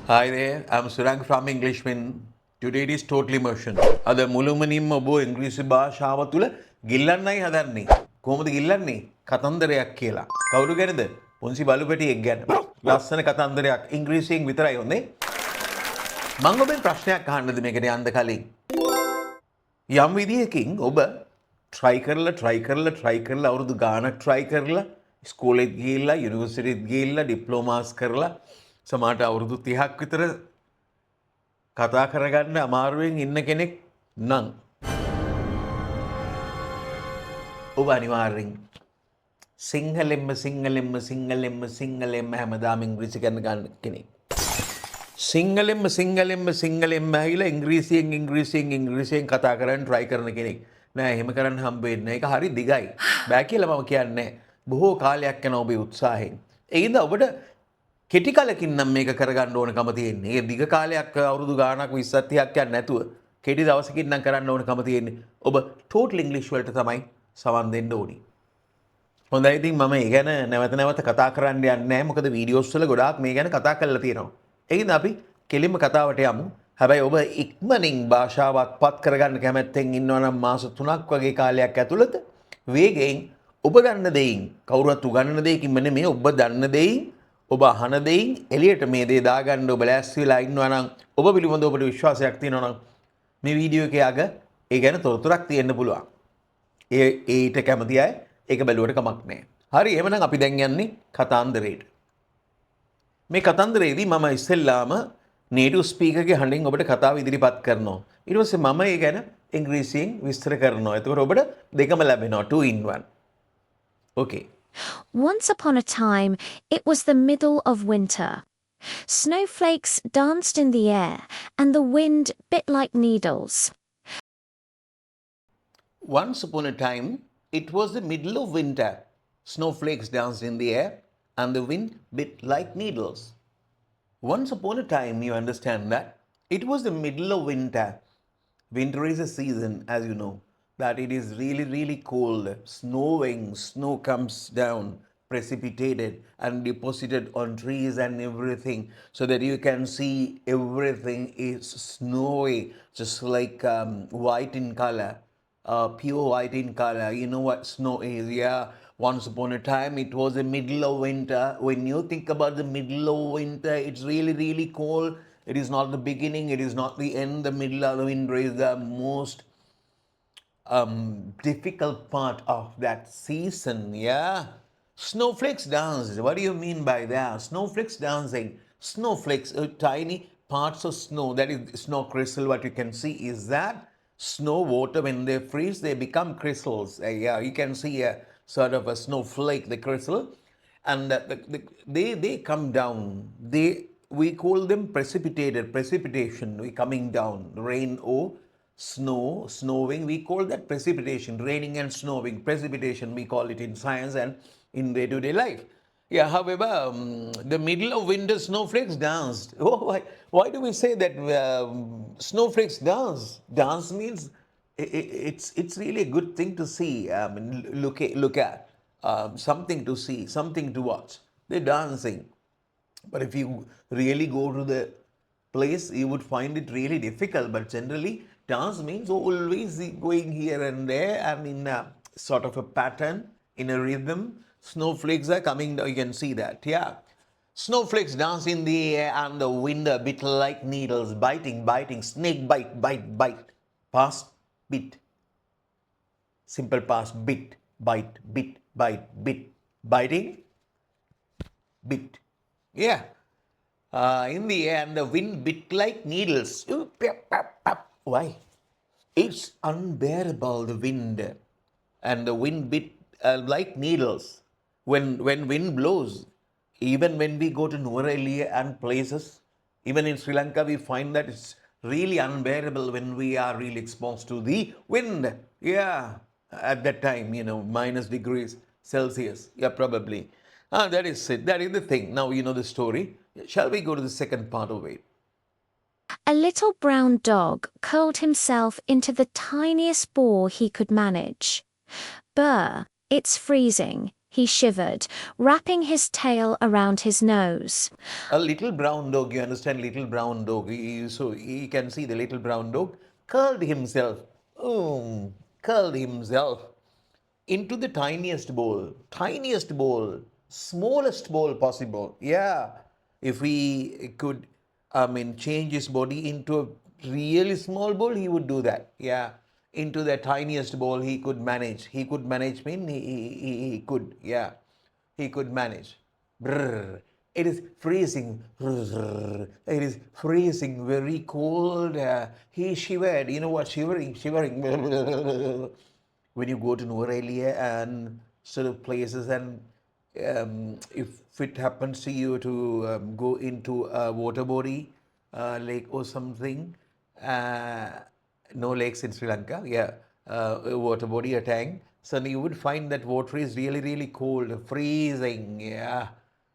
Hi there, I'm Surang from Englishman. Today it is total immersion. අද මුළුමනින්ම ඔබ ඉංග්‍රීසි භාෂාව තුළ ගිල්ලන්නයි හදන්නේ. කොහොමද ගිල්ලන්නේ? කතන්දරයක් කියලා. කවුරු ගැනද? පුංචි බලුපැටියෙක් ගැන. ලස්සන කතන්දරයක් ඉංග්‍රීසියෙන් විතරයි හොඳේ. මම ඔබෙන් ප්‍රශ්නයක් අහන්නද මේකට යන්න කලින්? යම් විදියකින් ඔබ try කරලා අවුරුදු ගාණක් try කරලා ඉස්කෝලේත් ගිහිල්ලා යුනිවර්සිටිත් ගිහිල්ලා ඩිප්ලෝමාස් කරලා සමහරට අවුරුදු 30ක් විතර කතා කරගන්න අමාරුවෙන් ඉන්න කෙනෙක් නම් ඔබ අනිවාර්යෙන් සිංහලෙන්ම හැමදාම ඉංග්‍රීසි ගන්න කෙනෙක්. සිංහලෙන්ම ඇහිලා ඉංග්‍රීසියෙන් කතා කරන්න try කරන කෙනෙක්. නෑ එහෙම කරන්න හම්බ වෙන්නේ නැහැ. ඒක හරි දිගයි. බෑ කියලා මම කියන්නේ. බොහෝ කාලයක් යන ඔබේ උත්සාහයෙන්. ඒකින්ද ඔබට කෙටි කාලෙකින් නම් මේක කරගන්න ඕනකම තියෙන්නේ. ඒ දිග කාලයක් අවුරුදු ගාණක් 20ක් 30ක් යන්නේ නැතුව කෙටි දවසකින් නම් කරන්න ඕනකම තියෙන්නේ. ඔබ total English වලට තමයි සවන් දෙන්න ඕනි. හොඳයි ඉතින් මම ඒ ගැන නැවත කතා කරන්න යන්නේ නැහැ. මොකද වීඩියෝස් වල ගොඩාක් මේ ගැන කතා කරලා තියෙනවා. ඒකින්ද අපි කෙලින්ම කතාවට යමු. හැබැයි ඔබ ඉක්මනින් භාෂාවත් පත් කරගන්න කැමැත්තෙන් ඉන්නවා නම් මාස 3ක් වගේ කාලයක් ඇතුළත වේගයෙන් ඔබ දන්න දෙයින් කවුරුත් උගන්වන දෙයකින්ම නෙමෙයි ඔබ දන්න දෙයින් ඔබ අහන දෙයින් එළියට මේ දේ දාගන්න ඔබ ලෑස්ති වෙලා ඉන්නවා නම් ඔබ පිළිබඳව ඔබට විශ්වාසයක් තියෙනවා නම් මේ වීඩියෝ එකේ අග ඒ ගැන තොරතුරක් තියෙන්න පුළුවන්. ඊට කැමති අය ඒක බැලුවට කමක් නැහැ. හරි එහෙනම් අපි දැන් යන්නේ කතාන්දරයට. මේ කතන්දරේදී මම ඉස්සෙල්ලාම native speaker ගේ හඬින් ඔබට කතාව ඉදිරිපත් කරනවා. ඊට පස්සේ මම ඒ ගැන ඉංග්‍රීසියෙන් විස්තර කරනවා. එතකොට ඔබට දෙකම ලැබෙනවා 2 in 1. Okay. Once upon a time, it was the middle of winter. Snowflakes danced in the air, and the wind bit like needles. Once upon a time, it was the middle of winter. Snowflakes danced in the air, and the wind bit like needles. Once upon a time, you understand that, it was the middle of winter. Winter is a season, as you know, that it is really, really cold, snowing, snow comes down, precipitated and deposited on trees and everything, so that you can see everything is snowy, just like white in color, pure white in color. You know what snow is, yeah? Once upon a time, it was the middle of winter. When you think about the middle of winter, it's really, really cold. It is not the beginning, it is not the end. The middle of the winter is the most difficult part of that season, yeah? Snowflakes dance. What do you mean by that? Snowflakes dancing. Snowflakes are tiny parts of snow. That is snow crystal. What you can see is that snow water, when they freeze, they become crystals. Yeah, you can see a sort of a snowflake, the crystal. And they come down. We call them precipitation. We coming down. Rain or snowing, we call that precipitation. Raining and snowing, precipitation, we call it in science and in day-to-day life. Yeah, however, the middle of winter, snowflakes danced. Oh, why do we say that snowflakes dance? Dance means it's really a good thing to see, look at, something to see, something to watch. They're dancing. But if you really go to the place, you would find it really difficult. But generally, dance means always going here and there and in a sort of a pattern, in a rhythm. Snowflakes are coming down, you can see that, yeah. Snowflakes dance in the air and the wind a bit like needles, biting, snake bite. Past, bit. Simple past, bit, bite, biting, bit. Yeah. In the air and the wind bit like needles. Why? It's unbearable, the wind. And the wind bit like needles. When wind blows, even when we go to Nuwara and places, even in Sri Lanka, we find that it's really unbearable when we are really exposed to the wind. Yeah, at that time, minus degrees Celsius. Yeah, probably. That is it. That is the thing. Now you know the story. Shall we go to the second part of it? A little brown dog curled himself into the tiniest ball he could manage. Brr, it's freezing, he shivered, wrapping his tail around his nose. A little brown dog, you understand, little brown dog. So he can see the little brown dog curled himself, curled himself into the tiniest bowl, smallest bowl possible. Yeah, if he could, change his body into a really small bowl, he would do that. Yeah, into the tiniest bowl, he could manage. He could manage, mean he could. Yeah, he could manage. Brrr. It is freezing. Brrr. It is freezing, very cold. He shivered. You know what? Shivering, shivering. Brrr. When you go to Norelia and sort of places, and if it happens to you to go into a water body, lake or something, uh, no lakes in Sri Lanka, yeah, a water body, a tank, so you would find that water is really, really cold, freezing, yeah.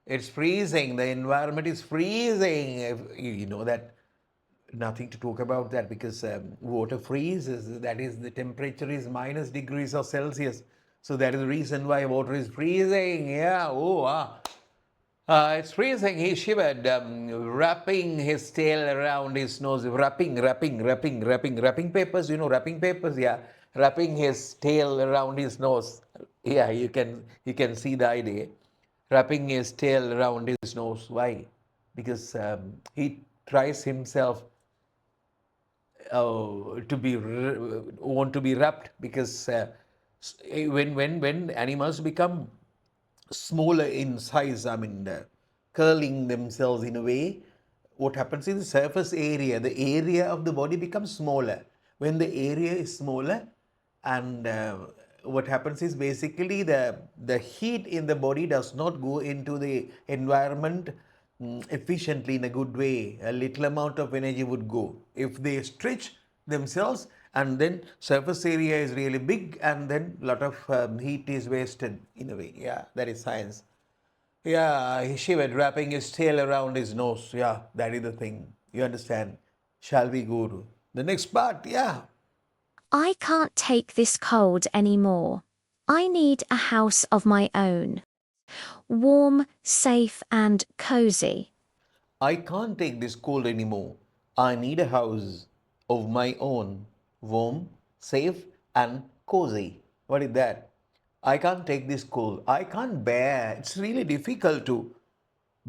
It's freezing, the environment is freezing. You know that nothing to talk about that because water freezes. That is, the temperature is minus degrees of Celsius. So that is the reason why water is freezing. Yeah. It's freezing. He shivered, wrapping his tail around his nose, wrapping papers. You know, wrapping papers. Yeah, wrapping his tail around his nose. Yeah, you can see the idea. Wrapping his tail around his nose. Why? Because he tries himself to be want to be wrapped, because when animals become smaller in size, curling themselves in a way, what happens is the surface area, the area of the body becomes smaller. When the area is smaller, and what happens is basically the heat in the body does not go into the environment efficiently in a good way. A little amount of energy would go. If they stretch themselves, and then surface area is really big, and then a lot of heat is wasted in a way. Yeah, that is science. Yeah, he shivered, wrapping his tail around his nose. Yeah, that is the thing. You understand? Shall we go to the next part? Yeah. I can't take this cold anymore. I need a house of my own. Warm, safe, and cozy. I can't take this cold anymore. I need a house of my own, warm, safe, and cozy. What is that? I can't take this cold. I can't bear. It's really difficult to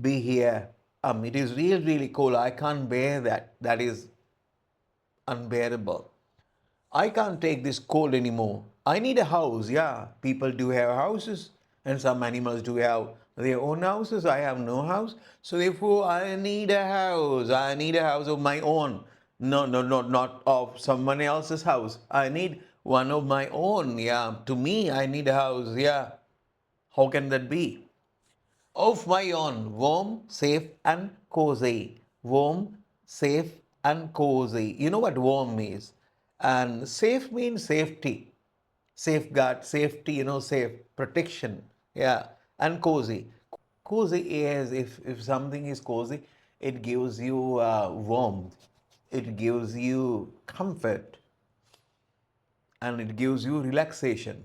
be here. It is really, really cold. I can't bear that. That is unbearable. I can't take this cold anymore. I need a house. Yeah, people do have houses, and some animals do have their own houses. I have no house. So therefore, I need a house. I need a house of my own. No, no, no, not of someone else's house. I need one of my own. Yeah, to me, I need a house. Yeah. How can that be? Of my own, warm, safe, and cozy. Warm, safe, and cozy. You know what warm means? And safe means safety, safeguard, safety, safe, protection. Yeah. And cozy. Cozy is, if something is cozy, it gives you warmth, it gives you comfort, and it gives you relaxation,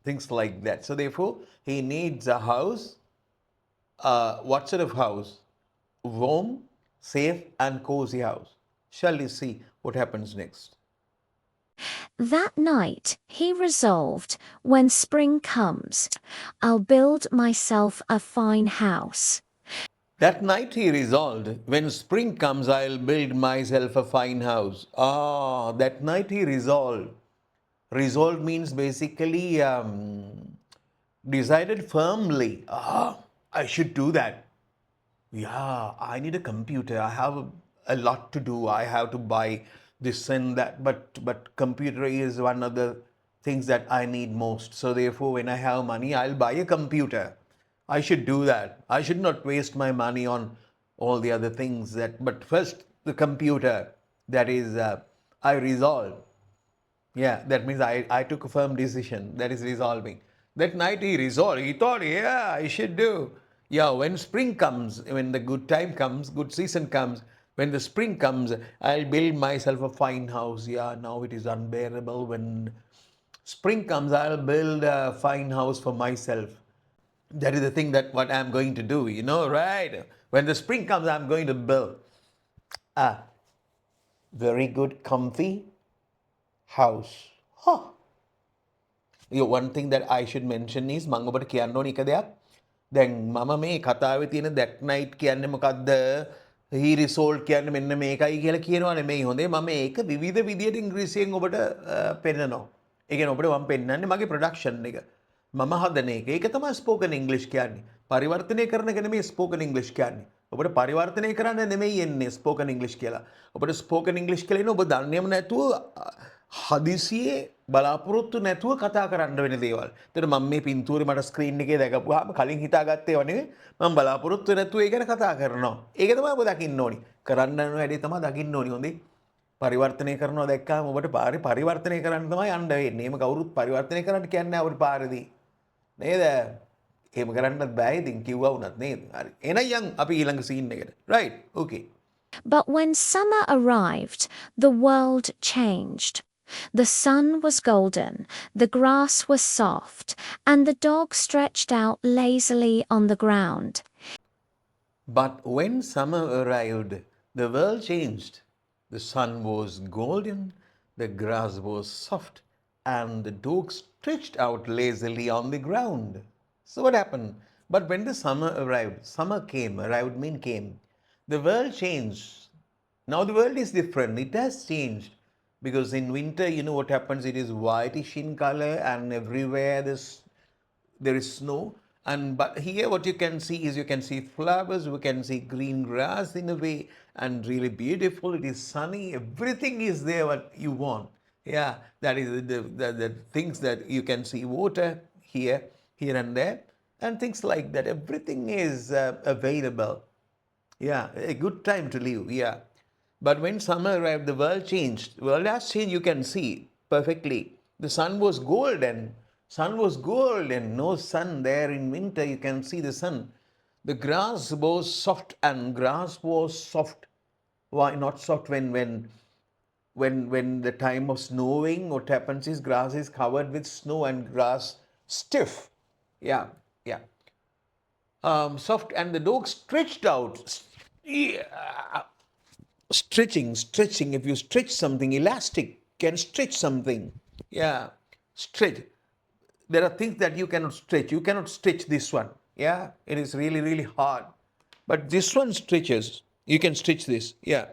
things like that. So therefore, he needs a house. What sort of house? Warm, safe, and cozy house. Shall we see what happens next? That night, he resolved, when spring comes, I'll build myself a fine house. That night he resolved, when spring comes, I'll build myself a fine house. Ah, that night he resolved. Resolved means basically decided firmly. Ah, I should do that. Yeah, I need a computer. I have a lot to do. I have to buy this and that. But computer is one of the things that I need most. So therefore, when I have money, I'll buy a computer. I should do that. I should not waste my money on all the other things that. But first, the computer. That is, I resolve. Yeah, that means I took a firm decision. That is resolving. That night he resolved. He thought, yeah, I should do. Yeah, when spring comes, when the good time comes, good season comes, when the spring comes, I'll build myself a fine house. Yeah, now it is unbearable when Spring comes, I'll build a fine house for myself. That is the thing that what I'm going to do, right? When the spring comes, I'm going to build a very good, comfy house. Huh. One thing that I should mention is මම ඔබට කියන්න ඕන එක දෙයක්. දැන් මම මේ කතාවේ තියෙන that night කියන්නේ මොකද්ද? he resolved කියන්නේ මෙන්න මේකයි කියලා කියනවා නෙමෙයි හොඳේ. මම ඒක විවිධ විදියට ඉංග්‍රීසියෙන් ඔබට පෙන්නනවා. ඒ කියන්නේ ඔබට මම පෙන්නන්නේ මගේ ප්‍රොඩක්ෂන් එක. මම හදන එක. ඒක තමයි ස්පෝකන් ඉංග්ලිෂ් කියන්නේ. පරිවර්තනය කරන එක නෙමෙයි ස්පෝකන් ඉංග්ලිෂ් කියන්නේ. ඔබට පරිවර්තනය කරන්න නෙමෙයි එන්නේ ස්පෝකන් ඉංග්ලිෂ් කියලා. ඔබට ස්පෝකන් ඉංග්ලිෂ් කියලා ඉන්නේ ඔබ දන්නේම නැතුව හදිසියේ බලාපොරොත්තු නැතුව කතා කරන්න වෙන දේවල්. එතකොට මම මේ පින්තූරේ මට ස්ක්‍රීන් එකේ දැකපුවාම කලින් හිතාගත්තේ ඒවා නෙවෙයි. මම බලාපොරොත්තු නැතුව ඒක ගැන කතා කරනවා. ඒක තමයි ඔබ දකින්න ඕනි. කරන්න යන වැඩේ තමයි දකින්න ඕනි හොඳේ. පරිවර්තනය කරනවා දැක්කම ඔබට පාරේ පරිවර්තනය කරන්න තමයි යන්න වෙන්නේ. එහෙම කවුරුත් පරිවර්තනය කරන්න කියන්නේ නැහැ ඔබට පාරේදී. නේද? එහෙම කරන්නත් බෑ ඉතින් කිව්වා වුණත් නේද? හරි. එහෙනම් අපි ඊළඟ සීන් එකට. right? okay. But when summer arrived, the world changed. The sun was golden, the grass was soft, and the dog stretched out lazily on the ground. But when summer arrived, the world changed. The sun was golden, the grass was soft, and the dog stretched out lazily on the ground. So what happened? But when the summer arrived, summer came, arrived mean came, the world changed. Now the world is different. It has changed. Because in winter, you know what happens? It is whitish in color and everywhere there is snow. But here what you can see is you can see flowers, you can see green grass in a way, and really beautiful. It is sunny. Everything is there what you want. Yeah, that is the things that you can see water here and there, and things like that. Everything is available. Yeah, a good time to live. Yeah. But when summer arrived, the world changed. The world has changed, you can see perfectly. The sun was golden. Sun was golden. No sun there in winter. You can see the sun. The grass was soft, and grass was soft. Why not soft when the time of snowing? What happens is grass is covered with snow and grass stiff. Yeah, yeah. Soft, and the dog stretched out. Yeah. Stretching. If you stretch something, elastic can stretch something. Yeah, stretch. There are things that you cannot stretch. You cannot stretch this one. Yeah, it is really, really hard. But this one stretches. You can stretch this. Yeah.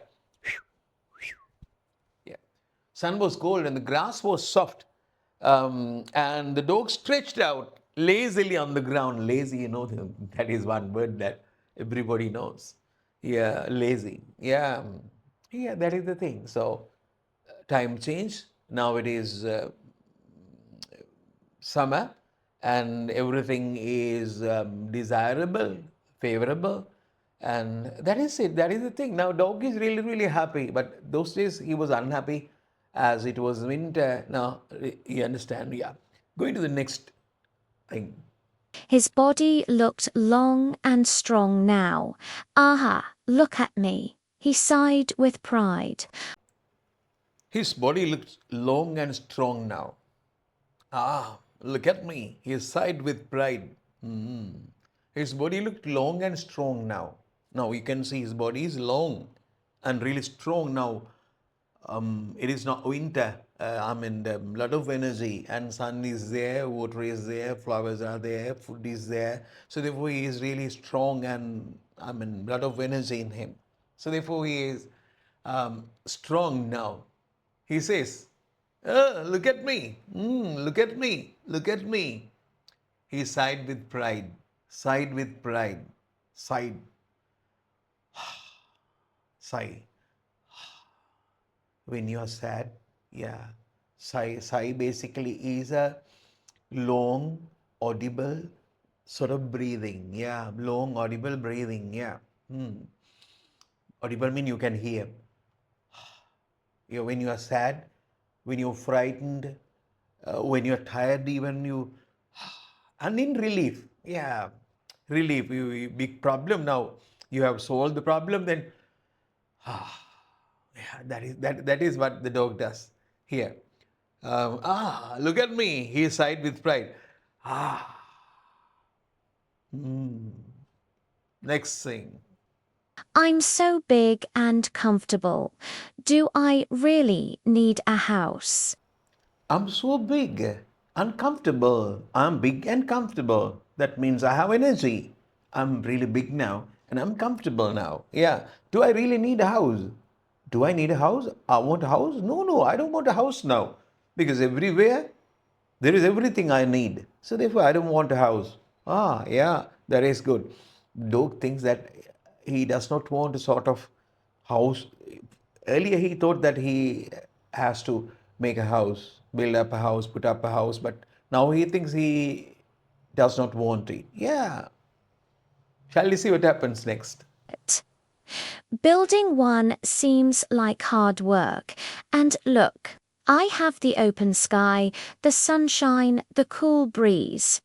Yeah. Sun was cold and the grass was soft. And the dog stretched out lazily on the ground. Lazy, that is one word that everybody knows. Yeah, lazy. Yeah, that is the thing. So, time changed. Now it is summer, and everything is desirable, favorable, and that is it. That is the thing. Now, dog is really, really happy, but those days he was unhappy as it was winter. Now, you understand? Yeah. Going to the next thing. His body looked long and strong now. Aha, look at me. He sighed with pride. His body looks long and strong now. Ah, look at me. He sighed with pride. His body looked long and strong now. Now you can see his body is long and really strong now. It is not winter. A lot of energy, and sun is there, water is there, flowers are there, food is there. So therefore he is really strong, and lot of energy in him. So therefore he is strong now. He says, look at me. Look at me. Look at me. He sighed with pride. Sighed with pride. Sighed. Sigh. When you are sad, yeah. Sigh basically is a long, audible sort of breathing. Yeah, long, audible breathing. Yeah. Audible means you can hear. When you are sad, when you're frightened, when you're tired, even you, and in relief. Yeah, relief. Big problem now. You have solved the problem, then, yeah, that is what the dog does here. Look at me. He sighed with pride. Next thing. I'm so big and comfortable. Do I really need a house? I'm so big, uncomfortable. I'm big and comfortable. That means I have energy. I'm really big now and I'm comfortable now. Yeah. Do I really need a house? Do I need a house? I want a house? No, no, I don't want a house now. Because everywhere there is everything I need. So therefore I don't want a house. Yeah, that is good. Dog thinks that he does not want a sort of house. Earlier he thought that he has to make a house, build up a house, put up a house, but now he thinks he does not want it. Yeah. Shall we see what happens next? Building one seems like hard work. And look, I have the open sky, the sunshine, the cool breeze.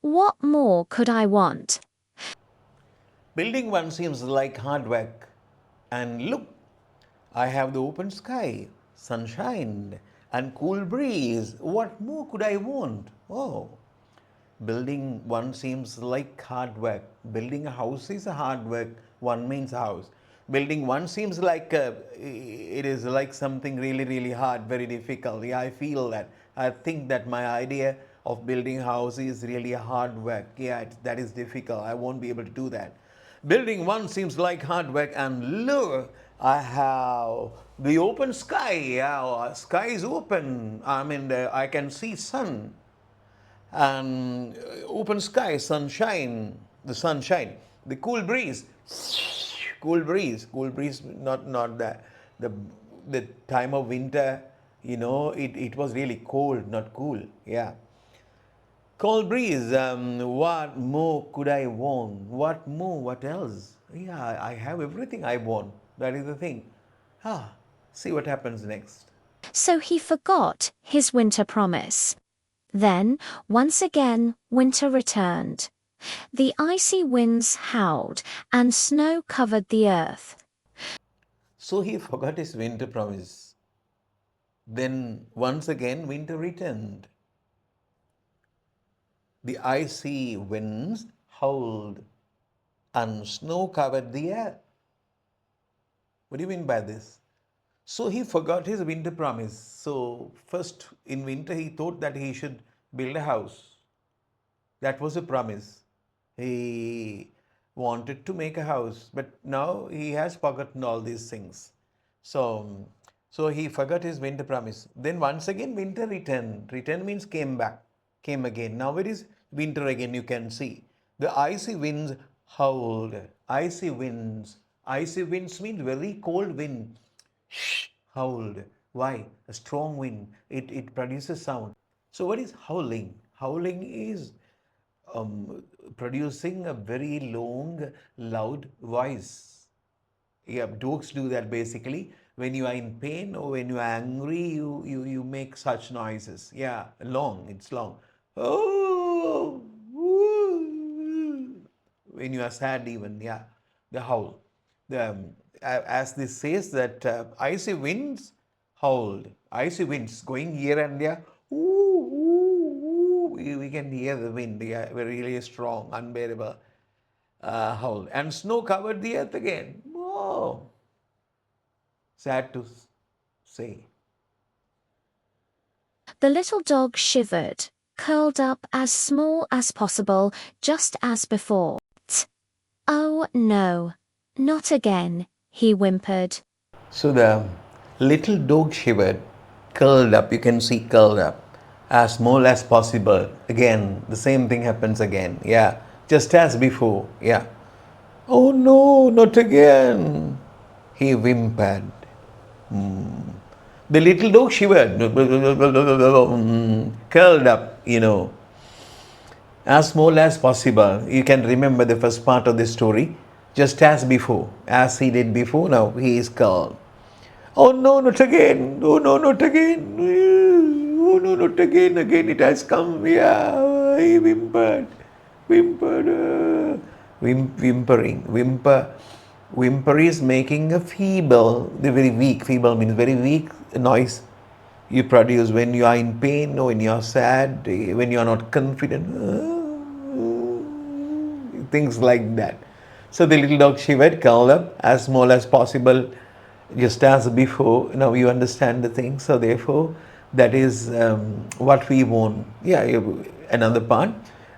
What more could I want? Building one seems like hard work. And look, I have the open sky, sunshine, and cool breeze. What more could I want? Oh, building one seems like hard work. Building a house is a hard work. One means house. Building one seems like it is like something really, really hard, very difficult. Yeah, I feel that. I think that my idea of building a house is really a hard work. Yeah, that is difficult. I won't be able to do that. Building one seems like hard work, and look, I have the open sky. Yeah, sky is open. I mean, I can see sun and open sky, sunshine, the sunshine, the cool breeze. Not the the time of winter. It was really cold, not cool. Yeah. Cold breeze. What more could I want? What more? What else? Yeah, I have everything I want. That is the thing. See what happens next. So he forgot his winter promise. Then, once again, winter returned. The icy winds howled, and snow covered the earth. So he forgot his winter promise. Then once again winter returned. The icy winds howled and snow covered the air. What do you mean by this? So he forgot his winter promise. So, first in winter, he thought that he should build a house. That was a promise. He wanted to make a house, but now he has forgotten all these things. So, so he forgot his winter promise. Then once again, winter returned. Return means came back, came again. Now it is winter again, you can see. The icy winds howled. Icy winds. Icy winds means very cold wind. Shh, howled. Why? A strong wind. It produces sound. So what is howling? Howling is producing a very long, loud voice. Yeah, dogs do that basically. When you are in pain or when you are angry, you make such noises. Yeah, long, it's long. Oh, when you are sad even, yeah, the howl. As this says that icy winds howled. Icy winds going here and there. We can hear the wind, yeah, very really strong, unbearable howl. And snow covered the earth again. Oh, sad to say. The little dog shivered, curled up as small as possible, just as before. Oh no, not again, he whimpered. So the little dog shivered, curled up, you can see curled up, as small as possible. Again, the same thing happens again. Yeah, just as before. Yeah. Oh no, not again, he whimpered. The little dog shivered, curled up, as small as possible. You can remember the first part of the story, just as before, as he did before, now he is curled. Oh no, not again. Oh no, not again. Oh no, not again. Again it has come. Yeah, he whimpered. Whimpered. Whimpering. Whimper is making a feeble, the very weak, feeble means very weak noise. you produce when you are in pain or when you are sad, when you are not confident, things like that. So the little dog shivered, curled up as small as possible, just as before. Now you understand the thing. So therefore, that is what we want. Yeah, another part.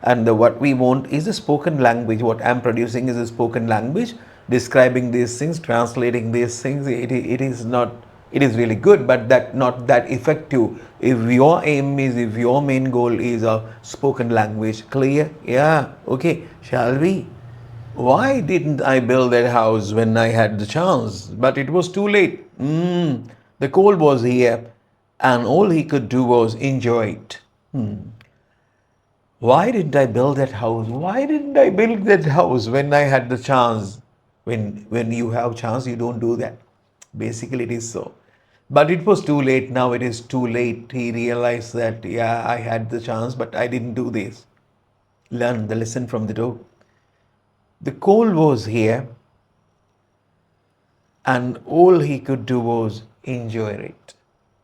And what we want is a spoken language. What I'm producing is a spoken language, describing these things, translating these things. It is not. It is really good, but that not that effective. If your aim is, if your main goal is a spoken language, clear? Yeah. Okay. Shall we? Why didn't I build that house when I had the chance? But it was too late. The cold was here, and all he could do was enjoy it. Why didn't I build that house? Why didn't I build that house when I had the chance? When you have chance, you don't do that. Basically, it is so. But it was too late. Now it is too late. He realized that, yeah, I had the chance, but I didn't do this. Learn the lesson from the dog. The cold was here, and all he could do was enjoy it.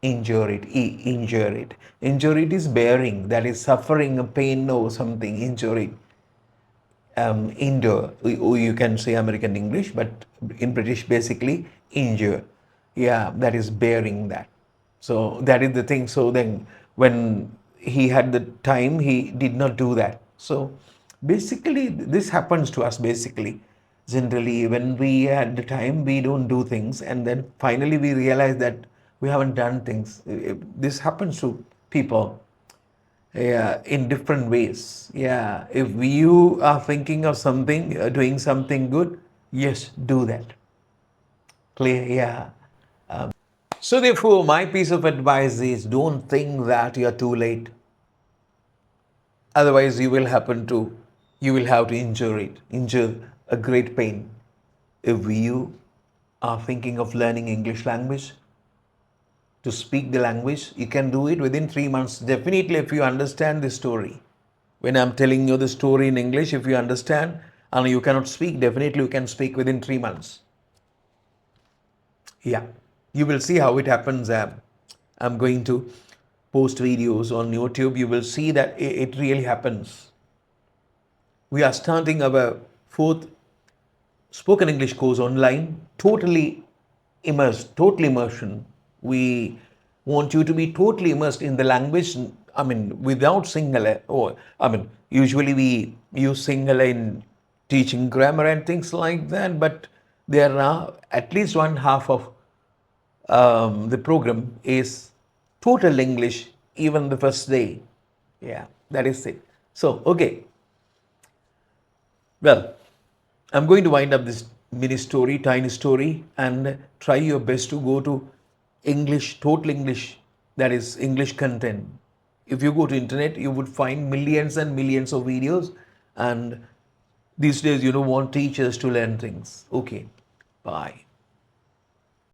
Enjoy it. Enjoy it. Enjoy it is bearing, that is suffering, a pain or something. Enjoy it. Endure. You can say American English, but in British, basically, endure. Yeah, that is bearing that. So that is the thing. So then, when he had the time, he did not do that. So basically, this happens to us. Basically, generally, when we had the time, we don't do things, and then finally we realize that we haven't done things. This happens to people, yeah, in different ways. Yeah, if you are thinking of something, doing something good, yes, do that. Clear? Yeah. So therefore, my piece of advice is, don't think that you are too late. Otherwise, you will have to endure a great pain. If you are thinking of learning English language, to speak the language, you can do it within 3 months. Definitely, if you understand the story. When I'm telling you the story in English, if you understand and you cannot speak, definitely you can speak within 3 months. Yeah, you will see how it happens. I'm going to post videos on YouTube. You will see that it really happens. We are starting our fourth spoken English course online, totally immersed, total immersion. We want you to be totally immersed in the language. I mean, without Sinhala, or I mean, usually we use Sinhala in teaching grammar and things like that, but there are at least one half of the program is total English, even the first day. Yeah, that is it. So, okay, well, I'm going to wind up this mini story, tiny story, and try your best to go to English, total English, that is English content. If you go to internet, you would find millions and millions of videos, and these days you don't want teachers to learn things. Okay, bye.